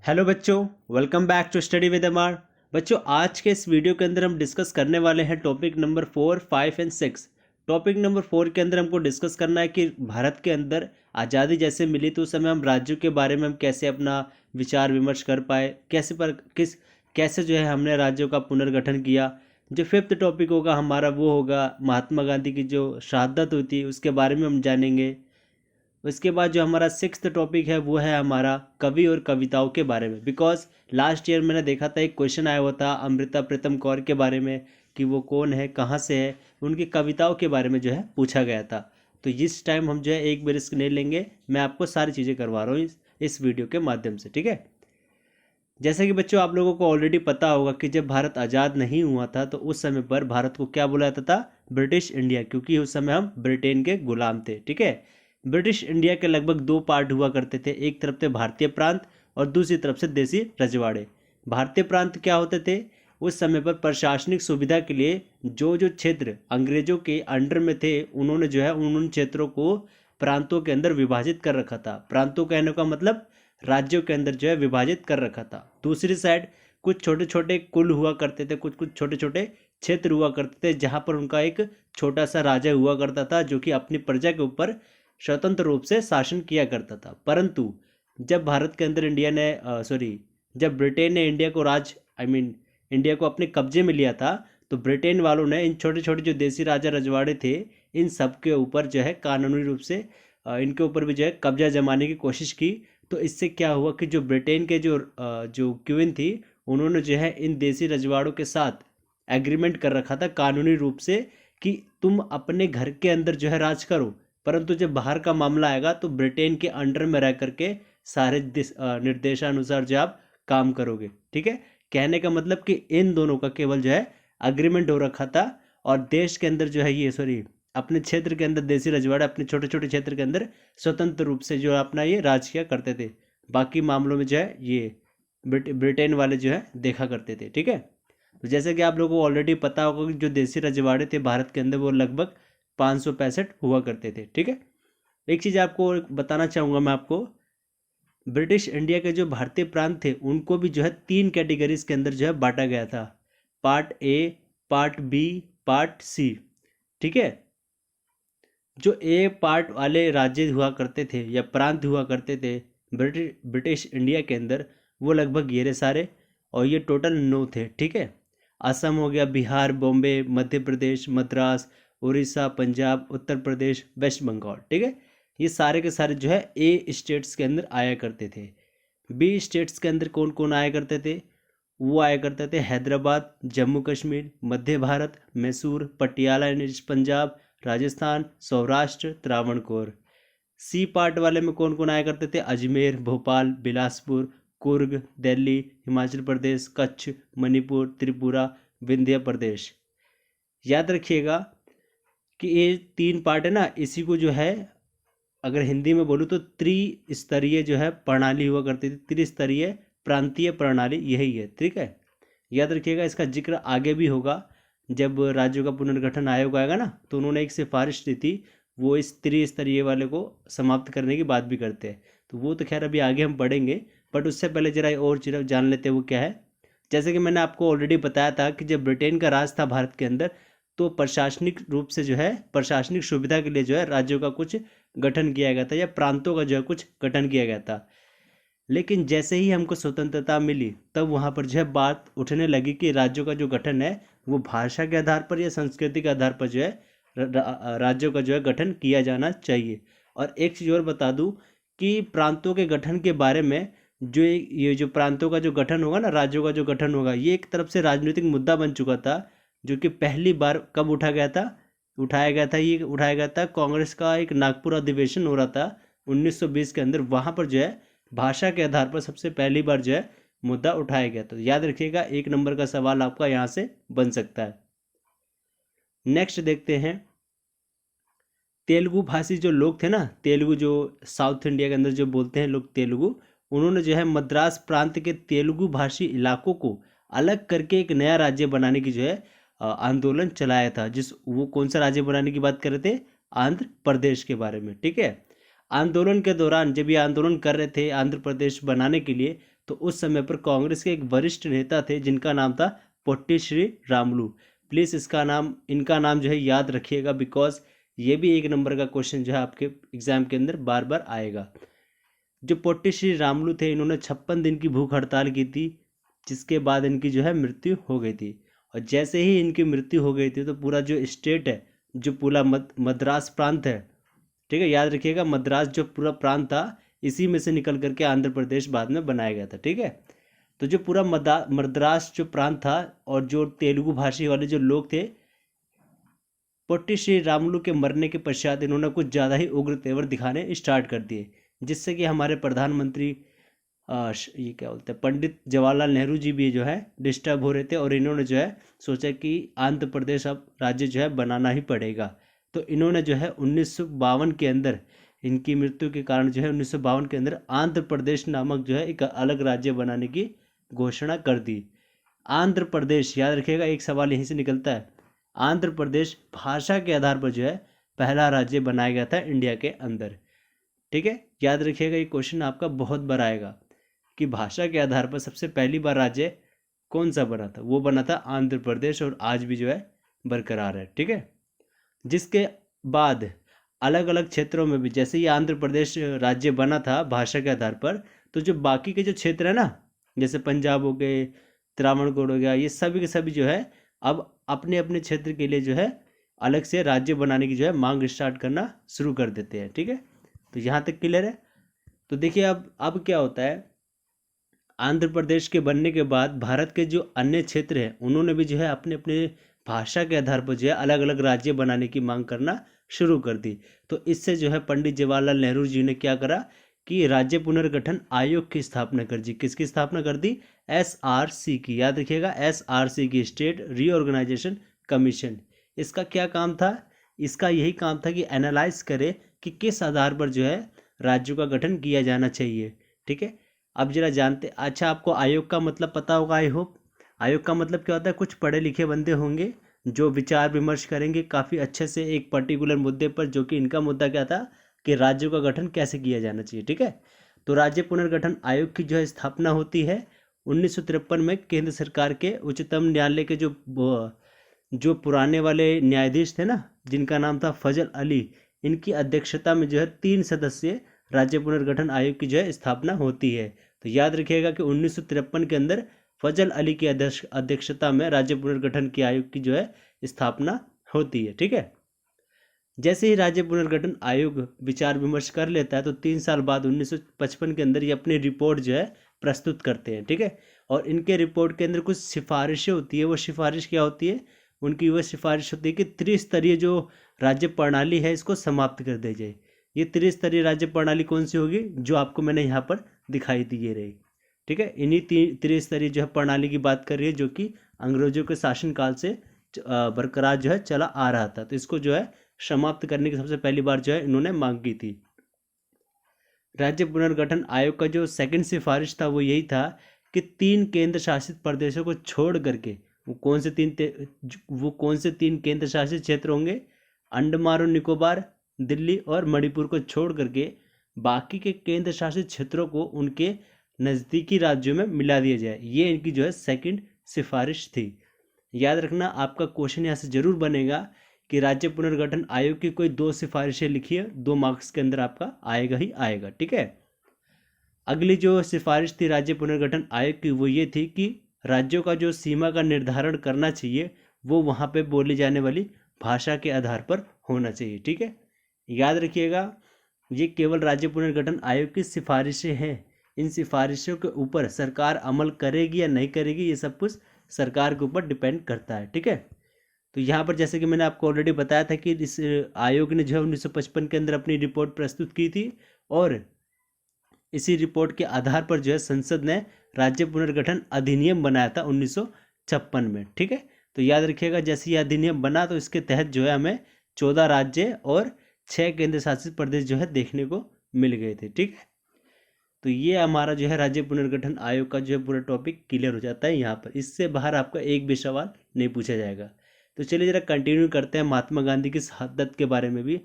Hello बच्चों, welcome back to study with MR. बच्चों, आज के इस वीडियो के अंदर हम डिस्कस करने वाले हैं topic number 4, 5 and 6। Topic number 4 के अंदर हमको डिस्कस करना है कि भारत के अंदर आज़ादी जैसे मिली तो उस समय हम राज्यों के बारे में हम कैसे अपना विचार विमर्श कर पाए, कैसे जो है हमने राज्यों का पुनर्गठन किया। जो फिफ्थ टॉपिक होगा हमारा वो होगा महात्मा गांधी की जो शहादत हुई थी उसके बारे में हम जानेंगे। उसके बाद जो हमारा सिक्स्थ टॉपिक है वो है हमारा कवि और कविताओं के बारे में। बिकॉज लास्ट ईयर मैंने देखा था एक क्वेश्चन आया हुआ था अमृता प्रीतम कौर के बारे में कि वो कौन है, कहाँ से है, उनकी कविताओं के बारे में जो है पूछा गया था। तो इस टाइम हम जो है एक भी रिस्क नहीं लेंगे, मैं आपको सारी चीज़ें करवा रहा हूँ इस वीडियो के माध्यम से, ठीक है। जैसे कि बच्चों आप लोगों को ऑलरेडी पता होगा कि जब भारत आज़ाद नहीं हुआ था तो उस समय पर भारत को क्या बोला जाता था, ब्रिटिश इंडिया, क्योंकि उस समय हम ब्रिटेन के गुलाम थे, ठीक है। ब्रिटिश इंडिया के लगभग दो पार्ट हुआ करते थे, एक तरफ थे भारतीय प्रांत और दूसरी तरफ से देसी रजवाड़े। भारतीय प्रांत क्या होते थे, उस समय पर प्रशासनिक सुविधा के लिए जो जो क्षेत्र अंग्रेजों के अंडर में थे उन्होंने जो है उन क्षेत्रों को प्रांतों के अंदर विभाजित कर रखा था। प्रांतों कहने का मतलब राज्यों के अंदर जो है विभाजित कर रखा था। दूसरी साइड कुछ छोटे छोटे कुल हुआ करते थे, कुछ कुछ छोटे छोटे क्षेत्र हुआ करते थे जहाँ पर उनका एक छोटा सा राजा हुआ करता था जो कि अपनी प्रजा के ऊपर स्वतंत्र रूप से शासन किया करता था। परंतु जब भारत के अंदर जब ब्रिटेन ने इंडिया को इंडिया को अपने कब्जे में लिया था तो ब्रिटेन वालों ने इन छोटे छोटे जो देसी राजा रजवाड़े थे इन सब के ऊपर जो है कानूनी रूप से इनके ऊपर भी जो है कब्जा जमाने की कोशिश की। तो इससे क्या हुआ कि जो ब्रिटेन के जो क्वीन थी उन्होंने जो है इन देसी रजवाड़ों के साथ एग्रीमेंट कर रखा था कानूनी रूप से कि तुम अपने घर के अंदर जो है राज करो, परंतु जब बाहर का मामला आएगा तो ब्रिटेन के अंडर में रह करके सारे निर्देशानुसार जो आप काम करोगे, ठीक है। कहने का मतलब कि इन दोनों का केवल जो है अग्रीमेंट हो रखा था और देश के अंदर जो है अपने क्षेत्र के अंदर देसी रजवाड़े अपने छोटे छोटे क्षेत्र के अंदर स्वतंत्र रूप से जो अपना ये राज किया करते थे। बाकी मामलों में जो है ये ब्रिटेन वाले जो है देखा करते थे, ठीक है। तो जैसे कि आप लोगों को ऑलरेडी पता होगा कि जो देसी रजवाड़े थे भारत के अंदर वो लगभग 565 हुआ करते थे, ठीक है। एक चीज़ आपको बताना चाहूँगा मैं आपको, ब्रिटिश इंडिया के जो भारतीय प्रांत थे उनको भी जो है 3 कैटेगरीज के अंदर जो है बांटा गया था, part A, part B, part C, ठीक है। जो ए पार्ट वाले राज्य हुआ करते थे या प्रांत हुआ करते थे ब्रिटिश इंडिया के अंदर वो लगभग ये रहे सारे, और ये टोटल 9 थे, ठीक है। असम हो गया, बिहार, बॉम्बे, मध्य प्रदेश, मद्रास, उड़ीसा, पंजाब, उत्तर प्रदेश, वेस्ट बंगाल, ठीक है। ये सारे के सारे जो है ए स्टेट्स के अंदर आया करते थे। बी स्टेट्स के अंदर कौन कौन आया करते थे, वो आया करते थे हैदराबाद, जम्मू कश्मीर, मध्य भारत, मैसूर, पटियाला यानी पंजाब, राजस्थान, सौराष्ट्र, त्रावणकोर। सी पार्ट वाले में कौन कौन आया करते थे, अजमेर, भोपाल, बिलासपुर, कुर्ग, दिल्ली, हिमाचल प्रदेश, कच्छ, मणिपुर, त्रिपुरा, विंध्य प्रदेश। याद रखिएगा कि ये 3 पार्ट है ना, इसी को जो है अगर हिंदी में बोलूँ तो त्रिस्तरीय जो है प्रणाली हुआ करती थी, त्रिस्तरीय प्रांतीय प्रणाली यही है, ठीक है। याद रखिएगा इसका जिक्र आगे भी होगा जब राज्यों का पुनर्गठन आयोग आएगा ना, तो उन्होंने एक सिफारिश दी थी, वो इस त्रिस्तरीय वाले को समाप्त करने की बात भी करते हैं। तो वो तो खैर अभी आगे हम पढ़ेंगे, बट उससे पहले जरा और चीज़ जान लेते हैं वो क्या है। जैसे कि मैंने आपको ऑलरेडी बताया था कि जब ब्रिटेन का राज था भारत के अंदर तो प्रशासनिक रूप से जो है प्रशासनिक सुविधा के लिए जो है राज्यों का कुछ गठन किया गया था या प्रांतों का जो है कुछ गठन किया गया था। लेकिन जैसे ही हमको स्वतंत्रता मिली तब वहाँ पर जो है बात उठने लगी कि राज्यों का जो गठन है वो भाषा के आधार पर या संस्कृति के आधार पर जो है राज्यों का जो है गठन किया जाना चाहिए। और एक चीज़ और बता दूं कि प्रांतों के गठन के बारे में ये जो प्रांतों का जो गठन होगा ना, राज्यों का जो गठन होगा, ये एक तरफ से राजनीतिक मुद्दा बन चुका था जो कि पहली बार कब उठाया गया था कांग्रेस का एक नागपुर अधिवेशन हो रहा था 1920 के अंदर, वहाँ पर जो है भाषा के आधार पर सबसे पहली बार जो है मुद्दा उठाया गया। तो याद रखिएगा 1 नंबर का सवाल आपका यहाँ से बन सकता है। नेक्स्ट देखते हैं, तेलुगु भाषी जो लोग थे ना, तेलुगु जो साउथ इंडिया के अंदर जो बोलते हैं लोग तेलुगु, उन्होंने जो है मद्रास प्रांत के तेलुगु भाषी इलाकों को अलग करके एक नया राज्य बनाने की जो है आंदोलन चलाया था। वो कौन सा राज्य बनाने की बात कर रहे थे, आंध्र प्रदेश के बारे में, ठीक है। आंदोलन के दौरान जब ये आंदोलन कर रहे थे आंध्र प्रदेश बनाने के लिए, तो उस समय पर कांग्रेस के एक वरिष्ठ नेता थे जिनका नाम था पोट्टी श्री रामुलू। प्लीज़ इनका नाम जो है याद रखिएगा, बिकॉज ये भी एक नंबर का क्वेश्चन जो है आपके एग्जाम के अंदर बार बार आएगा। जो पोट्टी श्री रामुलू थे, इन्होंने 56 दिन की भूख हड़ताल की थी, जिसके बाद इनकी जो है मृत्यु हो गई थी। और जैसे ही इनकी मृत्यु हो गई थी तो पूरा जो स्टेट है, जो पूरा मद्रास प्रांत है, ठीक है, याद रखिएगा, मद्रास जो पूरा प्रांत था इसी में से निकल करके आंध्र प्रदेश बाद में बनाया गया था। ठीक है, तो जो पूरा मद्रास जो प्रांत था और जो तेलुगु भाषी वाले जो लोग थे, पोट्टी श्री रामुलू के मरने के पश्चात इन्होंने कुछ ज़्यादा ही उग्र तेवर दिखाने स्टार्ट कर दिए, जिससे कि हमारे प्रधानमंत्री ये क्या बोलते हैं, पंडित जवाहरलाल नेहरू जी भी जो है डिस्टर्ब हो रहे थे, और इन्होंने जो है सोचा कि आंध्र प्रदेश अब राज्य जो है बनाना ही पड़ेगा। तो इन्होंने जो है 1952 के अंदर, इनकी मृत्यु के कारण जो है 1952 के अंदर आंध्र प्रदेश नामक जो है एक अलग राज्य बनाने की घोषणा कर दी। आंध्र प्रदेश, याद रखिएगा, एक सवाल यहीं से निकलता है, आंध्र प्रदेश भाषा के आधार पर जो है पहला राज्य बनाया गया था इंडिया के अंदर। ठीक है, याद रखिएगा, ये क्वेश्चन आपका बहुत बार आएगा कि भाषा के आधार पर सबसे पहली बार राज्य कौन सा बना था। वो बना था आंध्र प्रदेश, और आज भी जो है बरकरार है। ठीक है, जिसके बाद अलग अलग क्षेत्रों में भी, जैसे ये आंध्र प्रदेश राज्य बना था भाषा के आधार पर, तो जो बाकी के जो क्षेत्र है ना, जैसे पंजाब हो गए, त्रावणकोर हो गया, ये सभी के सभी जो है अब अपने अपने क्षेत्र के लिए जो है अलग से राज्य बनाने की जो है मांग स्टार्ट करना शुरू कर देते हैं। ठीक है, तो यहाँ तक क्लियर है। तो देखिए अब क्या होता है, आंध्र प्रदेश के बनने के बाद भारत के जो अन्य क्षेत्र हैं उन्होंने भी जो है अपने अपने भाषा के आधार पर जो है अलग अलग राज्य बनाने की मांग करना शुरू कर दी। तो इससे जो है पंडित जवाहरलाल नेहरू जी ने क्या करा कि राज्य पुनर्गठन आयोग की स्थापना कर दी। किसकी स्थापना कर दी? SRC की, याद रखिएगा, SRC की, स्टेट रीऑर्गेनाइजेशन कमीशन। इसका क्या काम था? इसका यही काम था कि एनालाइज करे कि किस आधार पर जो है राज्यों का गठन किया जाना चाहिए। ठीक है, अब जरा जानते, अच्छा आपको आयोग का मतलब पता होगा, आई होप। आयोग का मतलब क्या होता है? कुछ पढ़े लिखे बंदे होंगे जो विचार विमर्श करेंगे काफ़ी अच्छे से एक पर्टिकुलर मुद्दे पर, जो कि इनका मुद्दा क्या था कि राज्यों का गठन कैसे किया जाना चाहिए। ठीक है, तो राज्य पुनर्गठन आयोग की जो है स्थापना होती है 1953 में केंद्र सरकार के उच्चतम न्यायालय के जो पुराने वाले न्यायाधीश थे ना, जिनका नाम था फजल अली, इनकी अध्यक्षता में जो है 3 सदस्यीय राज्य पुनर्गठन आयोग की जो है स्थापना होती है। तो याद रखिएगा कि 1953 के अंदर फजल अली की अध्यक्षता में राज्य पुनर्गठन के आयोग की जो है स्थापना होती है। ठीक है, जैसे ही राज्य पुनर्गठन आयोग विचार विमर्श कर लेता है तो 3 साल बाद 1955 के अंदर ये अपनी रिपोर्ट जो है प्रस्तुत करते हैं। ठीक है, और इनके रिपोर्ट के अंदर कुछ सिफारिशें होती है। वो सिफारिश क्या होती है? उनकी वह सिफारिश होती है कि त्रिस्तरीय जो राज्य प्रणाली है इसको समाप्त कर दी जाए। ये त्रिस्तरीय राज्य प्रणाली कौन सी होगी? जो आपको मैंने यहाँ पर दिखाई दी ये रही। ठीक है, इन्हीं त्रिस्तरीय जो है प्रणाली की बात कर रही है, जो कि अंग्रेजों के शासनकाल से बरकरार जो है चला आ रहा था। तो इसको जो है समाप्त करने की सबसे पहली बार जो है इन्होंने मांग की थी। राज्य पुनर्गठन आयोग का जो सेकंड सिफारिश था वो यही था कि 3 केंद्र शासित प्रदेशों को छोड़ करके, वो कौन से 3 केंद्र शासित क्षेत्र होंगे? अंडमान और निकोबार, दिल्ली और मणिपुर को छोड़ करके बाकी के केंद्र शासित क्षेत्रों को उनके नज़दीकी राज्यों में मिला दिया जाए। ये इनकी जो है सेकंड सिफारिश थी। याद रखना, आपका क्वेश्चन यहाँ से जरूर बनेगा कि राज्य पुनर्गठन आयोग की कोई 2 सिफारिशें लिखिए, 2 मार्क्स के अंदर आपका आएगा ही आएगा। ठीक है, अगली जो सिफारिश थी राज्य पुनर्गठन आयोग की वो ये थी कि राज्यों का जो सीमा का निर्धारण करना चाहिए वो वहाँ पे बोली जाने वाली भाषा के आधार पर होना चाहिए। ठीक है, याद रखिएगा, ये केवल राज्य पुनर्गठन आयोग की सिफारिशें हैं। इन सिफारिशों के ऊपर सरकार अमल करेगी या नहीं करेगी, ये सब कुछ सरकार के ऊपर डिपेंड करता है। ठीक है, तो यहाँ पर जैसे कि मैंने आपको ऑलरेडी बताया था कि इस आयोग ने जो है 1955 के अंदर अपनी रिपोर्ट प्रस्तुत की थी, और इसी रिपोर्ट के आधार पर जो है संसद ने राज्य पुनर्गठन अधिनियम बनाया था 1956 में। ठीक है, तो याद रखिएगा, जैसे ये अधिनियम बना तो इसके तहत जो है हमें 14 राज्य और 6 केंद्र शासित प्रदेश जो है देखने को मिल गए थे। ठीक है, तो ये हमारा जो है राज्य पुनर्गठन आयोग का जो है पूरा टॉपिक क्लियर हो जाता है यहाँ पर। इससे बाहर आपका एक भी सवाल नहीं पूछा जाएगा। तो चलिए ज़रा कंटिन्यू करते हैं महात्मा गांधी की शहादत के बारे में भी,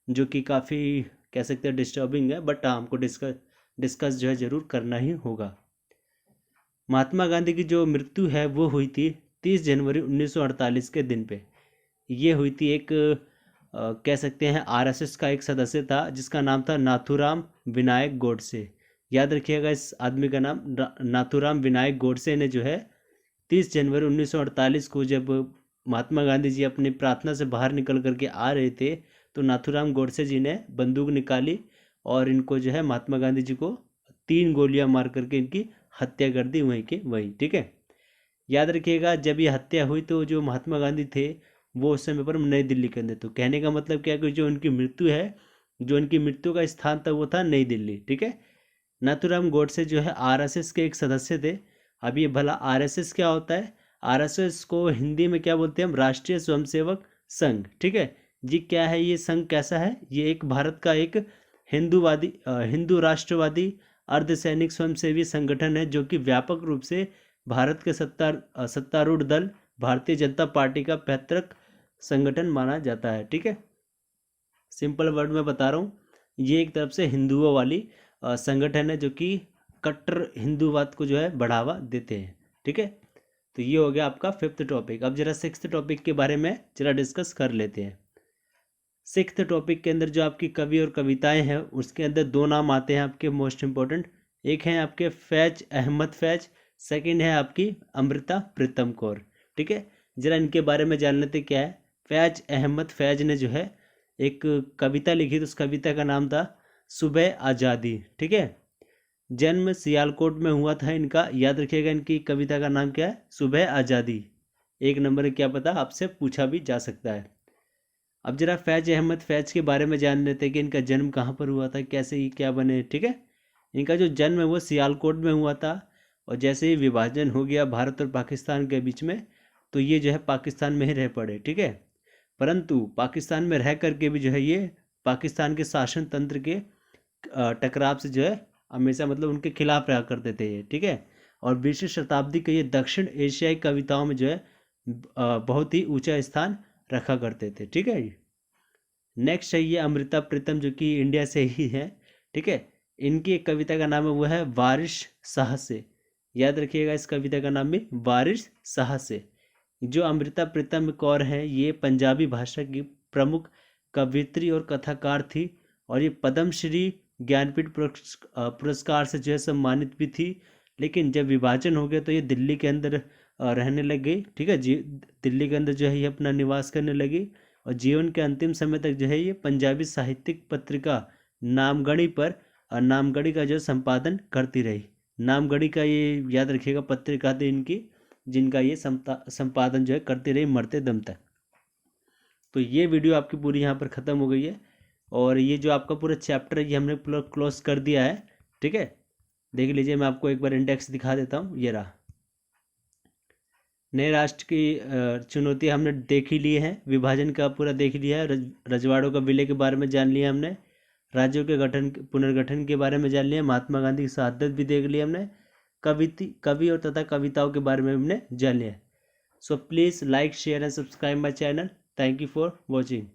जो कि काफ़ी कह सकते हैं डिस्टर्बिंग है, बट हमको डिस्कस जो है ज़रूर करना ही होगा। महात्मा गांधी की जो मृत्यु है वो हुई थी 30 जनवरी 1948 के दिन पे। ये हुई थी एक कह सकते हैं आरएसएस का एक सदस्य था जिसका नाम था नाथूराम विनायक गोडसे। याद रखिएगा इस आदमी का नाम, नाथूराम विनायक गोडसे ने जो है 30 जनवरी 1948 को जब महात्मा गांधी जी अपनी प्रार्थना से बाहर निकल करके आ रहे थे तो नाथूराम गोडसे जी ने बंदूक निकाली और इनको जो है महात्मा गांधी जी को 3 गोलियां मार करके इनकी हत्या कर दी वहीं के वहीं। ठीक है, याद रखिएगा जब ये हत्या हुई तो जो महात्मा गांधी थे वो उस समय पर नई दिल्ली के अंदर। तो कहने का मतलब क्या है कि जो उनकी मृत्यु है, जो उनकी मृत्यु का स्थान था वो था नई दिल्ली। ठीक है, नाथूराम गोडसे जो है आरएसएस के एक सदस्य थे। अब ये भला आरएसएस क्या होता है? आरएसएस को हिंदी में क्या बोलते हैं हम? राष्ट्रीय स्वयंसेवक संघ। ठीक है जी, क्या है ये संघ? कैसा है ये? एक भारत का एक हिंदू राष्ट्रवादी अर्धसैनिक स्वयंसेवी संगठन है जो कि व्यापक रूप से भारत के सत्तारूढ़ दल भारतीय जनता पार्टी का पैतृक संगठन माना जाता है। ठीक है, सिंपल वर्ड में बता रहा हूँ, ये एक तरफ से हिंदुओं वाली संगठन है जो कि कट्टर हिंदूवाद को जो है बढ़ावा देते हैं। ठीक है, तो ये हो गया आपका 5th टॉपिक। अब जरा 6th टॉपिक के बारे में जरा डिस्कस कर लेते हैं। 6th टॉपिक के अंदर जो आपकी कवि और कविताएं हैं उसके अंदर 2 नाम आते हैं आपके मोस्ट इम्पोर्टेंट। एक है आपके फैज अहमद फैज, सेकंड है आपकी अमृता प्रीतम कौर। ठीक है, जरा इनके बारे में जान लेते क्या है। फैज अहमद फैज ने जो है एक कविता लिखी थी, उस कविता का नाम था सुबह आज़ादी। ठीक है, जन्म सियालकोट में हुआ था इनका। याद रखिएगा इनकी कविता का नाम क्या है? सुबह आज़ादी। 1 नंबर क्या पता आपसे पूछा भी जा सकता है। अब जरा फैज अहमद फैज के बारे में जान लेते हैं कि इनका जन्म कहाँ पर हुआ था, कैसे ही क्या बने। ठीक है, इनका जो जन्म है वो सियालकोट में हुआ था और जैसे ही विभाजन हो गया भारत और पाकिस्तान के बीच में तो ये जो है पाकिस्तान में ही रह पड़े। ठीक है, परंतु पाकिस्तान में रह करके भी जो है ये पाकिस्तान के शासन तंत्र के टकराव से जो है हमेशा मतलब उनके खिलाफ रहा करते थे ये। ठीक है, और 20वीं शताब्दी के ये दक्षिण एशियाई कविताओं में जो है बहुत ही ऊंचा स्थान रखा करते थे। ठीक है, नेक्स्ट है ये अमृता प्रीतम जो कि इंडिया से ही है। ठीक है, इनकी एक कविता का नाम है वो है वारिश शाह से। याद रखिएगा इस कविता का नाम भी वारिश शाह से। जो अमृता प्रीतम कौर हैं ये पंजाबी भाषा की प्रमुख कवियत्री और कथाकार थी और ये पद्मश्री ज्ञानपीठ पुरस्कार से जो है सम्मानित भी थी। लेकिन जब विभाजन हो गया तो ये दिल्ली के अंदर रहने लग गई। ठीक है जी, दिल्ली के अंदर जो है ये अपना निवास करने लगी और जीवन के अंतिम समय तक जो है ये पंजाबी साहित्यिक पत्रिका नामगढ़ी पर नामगढ़ी का जो संपादन करती रही। नामगढ़ी का ये याद रखिएगा पत्रिका थी इनकी जिनका ये संपादन जो है करती रही मरते दम तक। तो ये वीडियो आपकी पूरी यहाँ पर ख़त्म हो गई है और ये जो आपका पूरा चैप्टर है ये हमने पूरा क्लोज कर दिया है। ठीक है, देख लीजिए, मैं आपको एक बार इंडेक्स दिखा देता हूँ। ये रहा, नए राष्ट्र की चुनौती हमने देख ही ली है, विभाजन का पूरा देख लिया है, रजवाड़ों का विलय के बारे में जान लिया हमने, राज्यों के पुनर्गठन के बारे में जान लिया, महात्मा गांधी की शहादत भी देख ली हमने, कवि और तथा कविताओं के बारे में हमने जान लिया। So please like share and subscribe my channel. Thank you for watching.